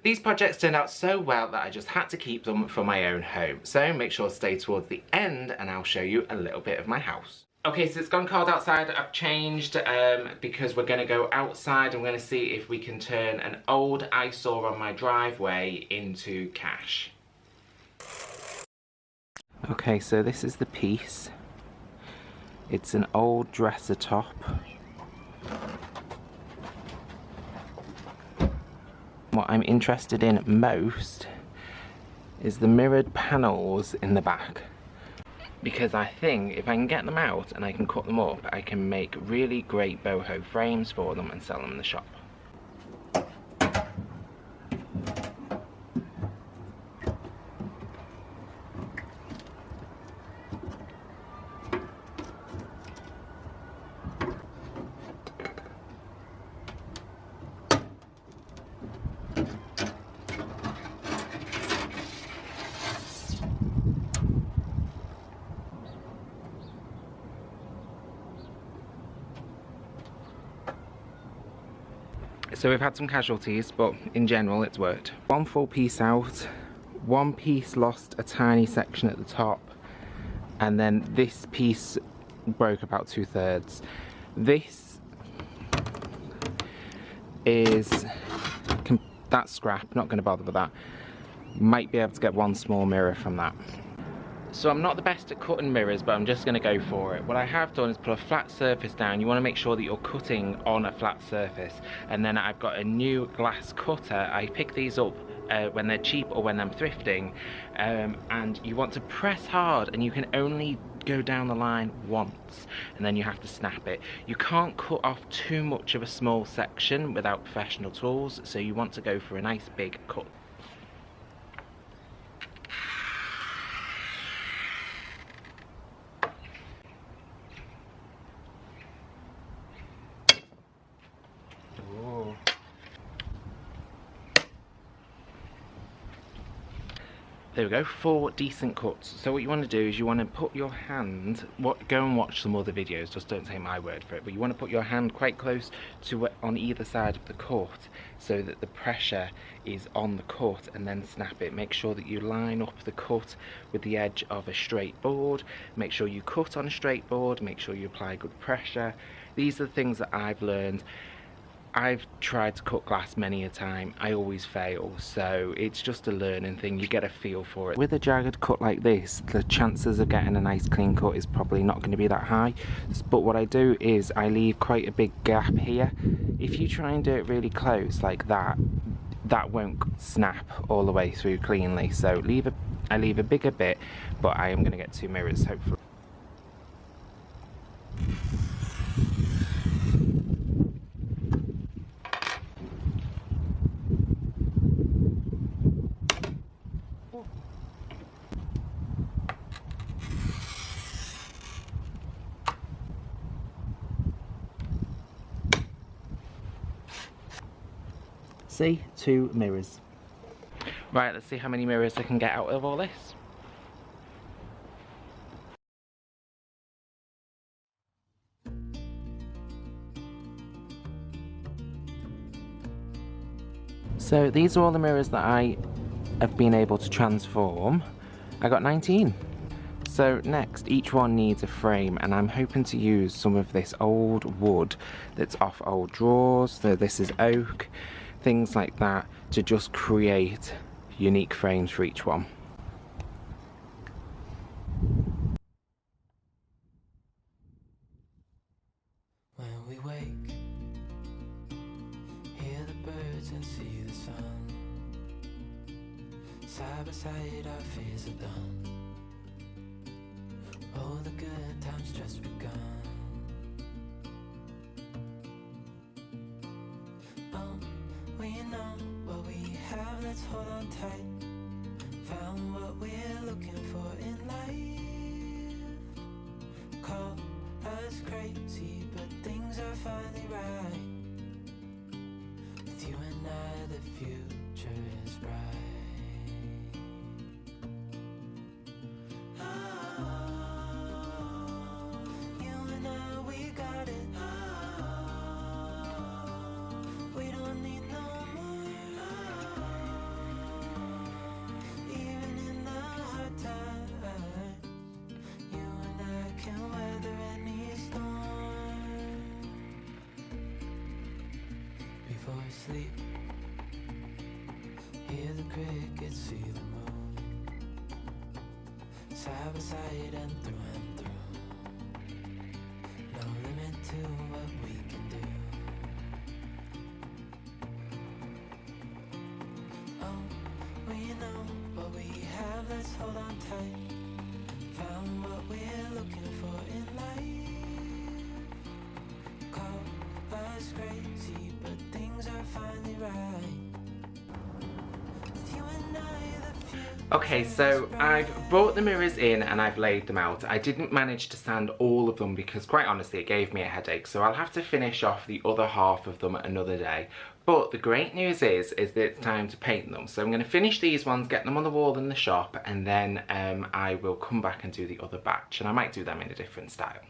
These projects turned out so well that I just had to keep them for my own home. So make sure to stay towards the end and I'll show you a little bit of my house. Okay, so it's gone cold outside. I've changed because we're going to go outside and we're going to see if we can turn an old eyesore on my driveway into cash. Okay, so this is the piece. It's an old dresser top. What I'm interested in most is the mirrored panels in the back, because I think if I can get them out and I can cut them up, I can make really great boho frames for them and sell them in the shop. So we've had some casualties, but in general it's worked. One full piece out, one piece lost a tiny section at the top, and then this piece broke about 2/3. This is, that's scrap, not going to bother with that. Might be able to get one small mirror from that. So I'm not the best at cutting mirrors, but I'm just going to go for it. What I have done is put a flat surface down. You want to make sure that you're cutting on a flat surface. And then I've got a new glass cutter. I pick these up when they're cheap or when I'm thrifting. And you want to press hard, and you can only go down the line once, and then you have to snap it. You can't cut off too much of a small section without professional tools, so you want to go for a nice big cut. There we go, 4 decent cuts. So what you want to do is you want to put your hand, go and watch some other videos, just don't take my word for it, but you want to put your hand quite close to on either side of the cut so that the pressure is on the cut, and then snap it. Make sure that you line up the cut with the edge of a straight board. Make sure you cut on a straight board, make sure you apply good pressure. These are the things that I've learned. I've tried to cut glass many a time, I always fail, so it's just a learning thing, you get a feel for it. With a jagged cut like this, the chances of getting a nice clean cut is probably not going to be that high, but what I do is I leave quite a big gap here. If you try and do it really close like that, that won't snap all the way through cleanly, so I leave a bigger bit, but I am going to get 2 mirrors hopefully. See, 2 mirrors. Right, let's see how many mirrors I can get out of all this. So these are all the mirrors that I have been able to transform. I got 19. So next, each one needs a frame, and I'm hoping to use some of this old wood that's off old drawers, so this is oak, things like that, to just create unique frames for each one. When we wake, hear the birds and see the sun. Side by side our fears are done. All the good times just begun. We know what we have, let's hold on tight. Found what we're looking for in life. Call us crazy, but things are finally right. With you and I, the future is bright. sleep, hear the crickets, see the moon, side by side and through. No limit to what we can do. Oh, we know what we have, let's hold on tight. Found what we're looking for in life. Call us crazy, but things are finally right. With you and I, the future. Okay, so I've brought the mirrors in and I've laid them out. I didn't manage to sand all of them because quite honestly it gave me a headache, so I'll have to finish off the other half of them another day. But the great news is that it's time to paint them. So I'm going to finish these ones, get them on the wall in the shop, and then I will come back and do the other batch, and I might do them in a different style.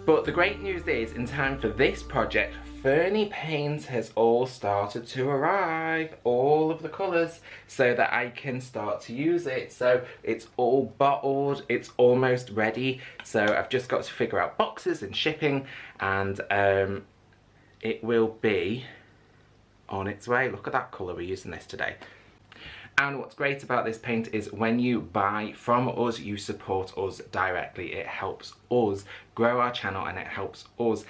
But the great news is, in time for this project, Fernie paint has all started to arrive, all of the colours, so that I can start to use it. So it's all bottled, it's almost ready, so I've just got to figure out boxes and shipping, and it will be on its way. Look at that colour, we're using this today. And what's great about this paint is when you buy from us, you support us directly. It helps us grow our channel and it helps us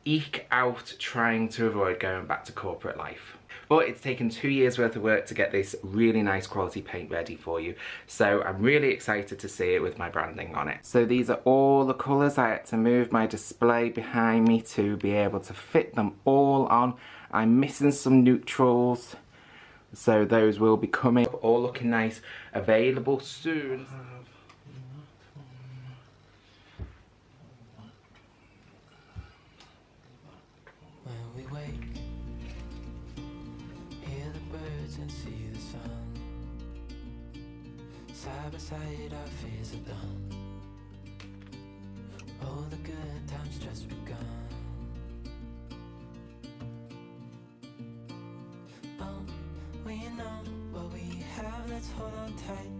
eke out trying to avoid going back to corporate life. But it's taken 2 years worth of work to get this really nice quality paint ready for you. So I'm really excited to see it with my branding on it. So these are all the colours. I had to move my display behind me to be able to fit them all on. I'm missing some neutrals, so those will be coming up, all looking nice, available soon. When we wake, hear the birds and see the sun. Side by side our fears are done. Oh, the good times just begun. Let's hold on tight.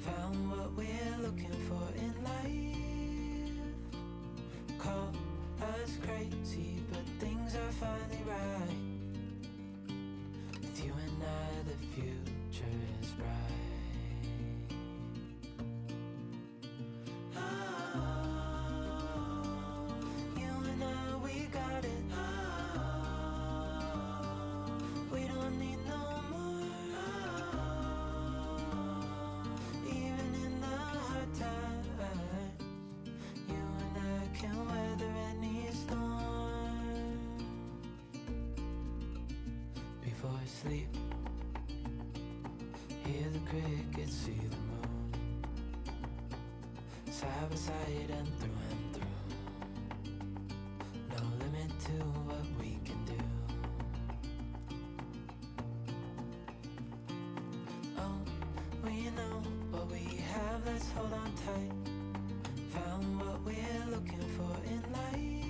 Found what we're looking for in life. Call us crazy, but things are finally right. With you and I, the future is bright. You and I, we got it. We don't need no more. Sleep, hear the crickets, see the moon, side by side and through. No limit to what we can do. Oh, we know what we have, let's hold on tight. Found what we're looking for in life.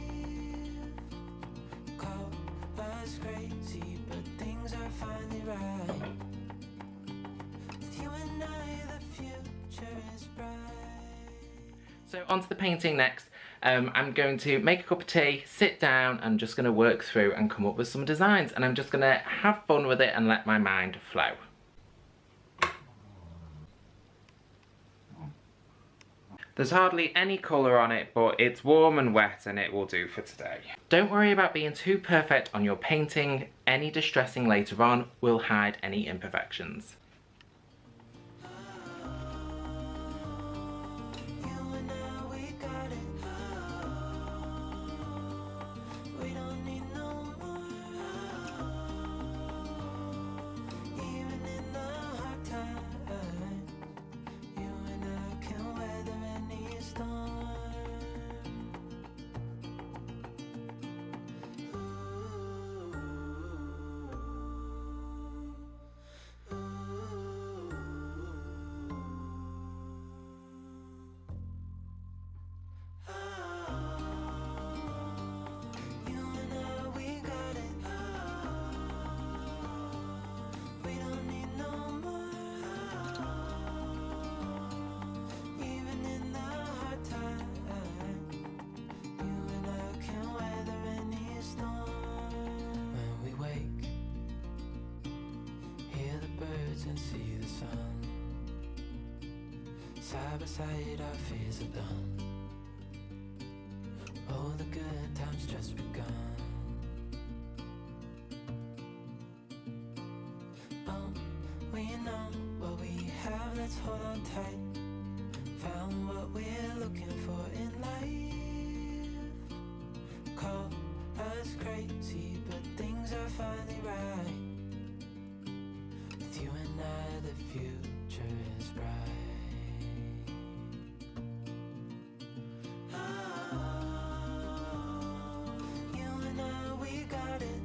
Call us crazy, but things are finally right. With you and I, the future is bright. So onto the painting next. I'm going to make a cup of tea, sit down, I'm just going to work through and come up with some designs, and I'm just going to have fun with it and let my mind flow. There's hardly any colour on it, but it's warm and wet and it will do for today. Don't worry about being too perfect on your painting. Any distressing later on will hide any imperfections. clouds and see the sun. Side by side our fears are done. Oh, the good times just begun. Oh, we know what we have, let's hold on tight. Found what we're looking for in life. Call us crazy, but things are finally right. With you and I, the future is bright. You and I, we got it.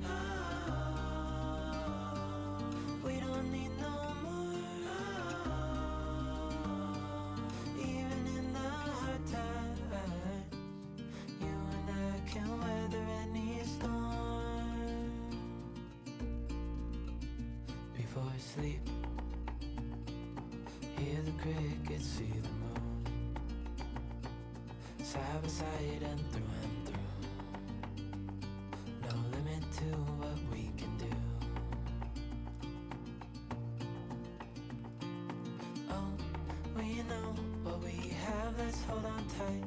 We don't need no more. Even in the hard times, you and I can weather any storm. Before I sleep, hear the crickets, see the moon. Side by side and through. No limit to what we can do. Oh, we know what we have, let's hold on tight.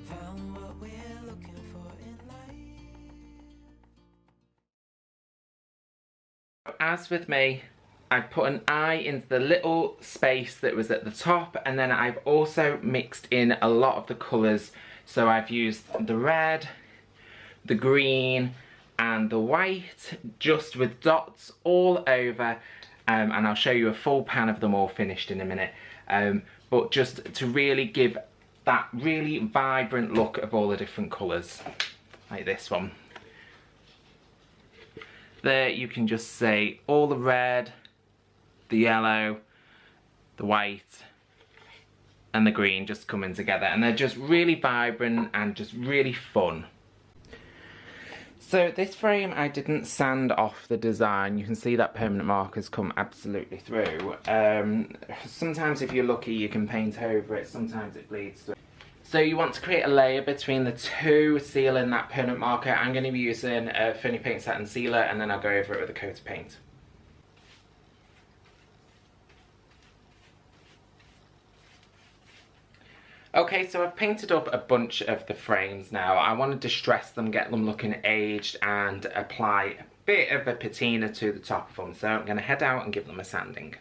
Found what we're looking for in life. As with me, I put an eye into the little space that was at the top, and then I've also mixed in a lot of the colours. So I've used the red, the green and the white, just with dots all over, and I'll show you a full pan of them all finished in a minute, but just to really give that really vibrant look of all the different colours, like this one. There you can just see all the red, the yellow, the white and the green just coming together, and they're just really vibrant and just really fun. So this frame, I didn't sand off the design. You can see that permanent markers come absolutely through. Sometimes if you're lucky you can paint over it, sometimes it bleeds through. So you want to create a layer between the two, sealing that permanent marker. I'm going to be using a Ferny Paint Satin Sealer, and then I'll go over it with a coat of paint. Okay, so I've painted up a bunch of the frames now. I want to distress them, get them looking aged, and apply a bit of a patina to the top of them. So I'm going to head out and give them a sanding.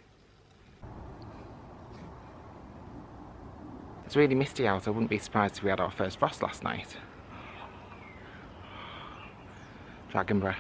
It's really misty out. I wouldn't be surprised if we had our first frost last night. Dragon breath.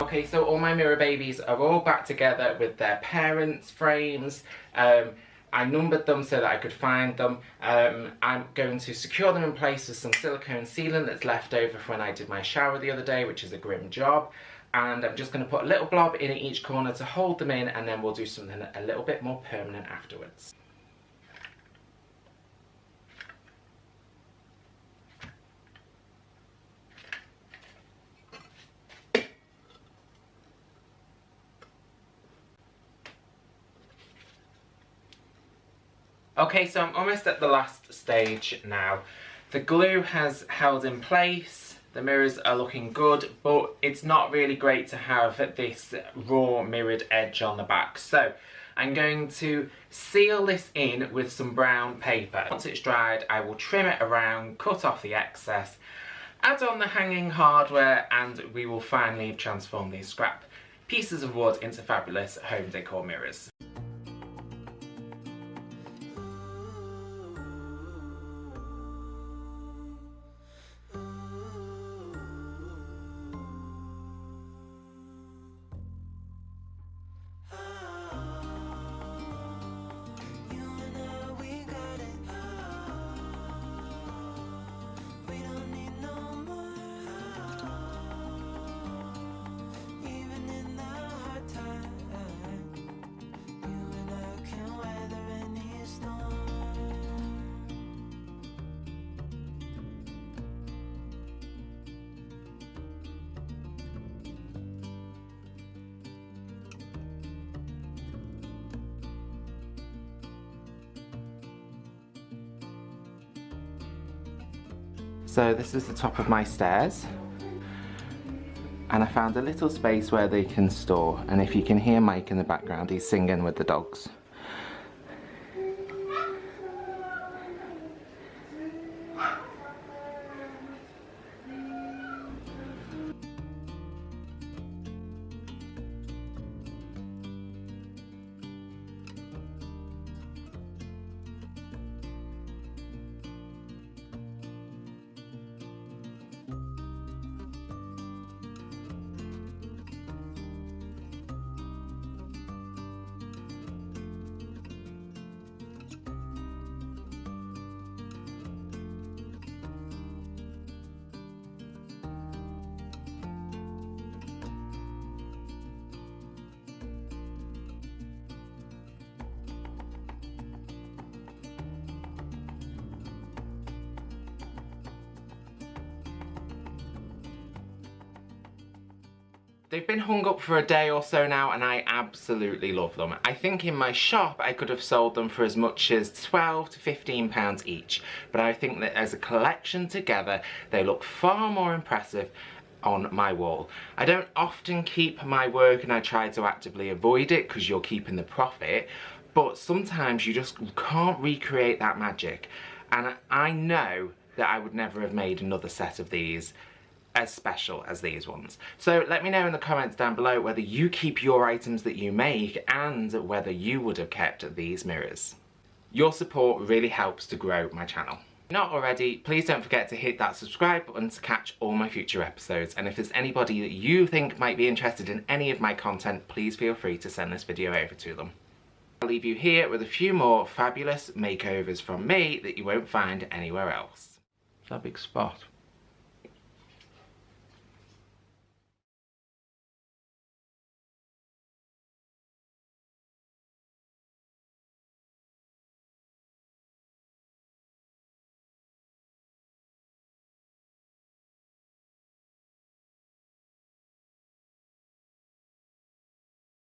Okay, so all my mirror babies are all back together with their parents' frames. I numbered them so that I could find them. I'm going to secure them in place with some silicone sealant that's left over from when I did my shower the other day, which is a grim job. And I'm just going to put a little blob in each corner to hold them in, and then we'll do something a little bit more permanent afterwards. Okay, so I'm almost at the last stage now. The glue has held in place, the mirrors are looking good, but it's not really great to have this raw mirrored edge on the back. So I'm going to seal this in with some brown paper. Once it's dried, I will trim it around, cut off the excess, add on the hanging hardware, and we will finally transform these scrap pieces of wood into fabulous home decor mirrors. So this is the top of my stairs, and I found a little space where they can store, and if you can hear Mike in the background, he's singing with the dogs. They've been hung up for a day or so now and I absolutely love them. I think in my shop I could have sold them for as much as £12 to £15 each, but I think that as a collection together they look far more impressive on my wall. I don't often keep my work and I try to actively avoid it because you're keeping the profit, but sometimes you just can't recreate that magic, and I know that I would never have made another set of these as special as these ones. So let me know in the comments down below whether you keep your items that you make and whether you would have kept these mirrors. Your support really helps to grow my channel. If not already, please don't forget to hit that subscribe button to catch all my future episodes, and if there's anybody that you think might be interested in any of my content, please feel free to send this video over to them. I'll leave you here with a few more fabulous makeovers from me that you won't find anywhere else. It's a big spot.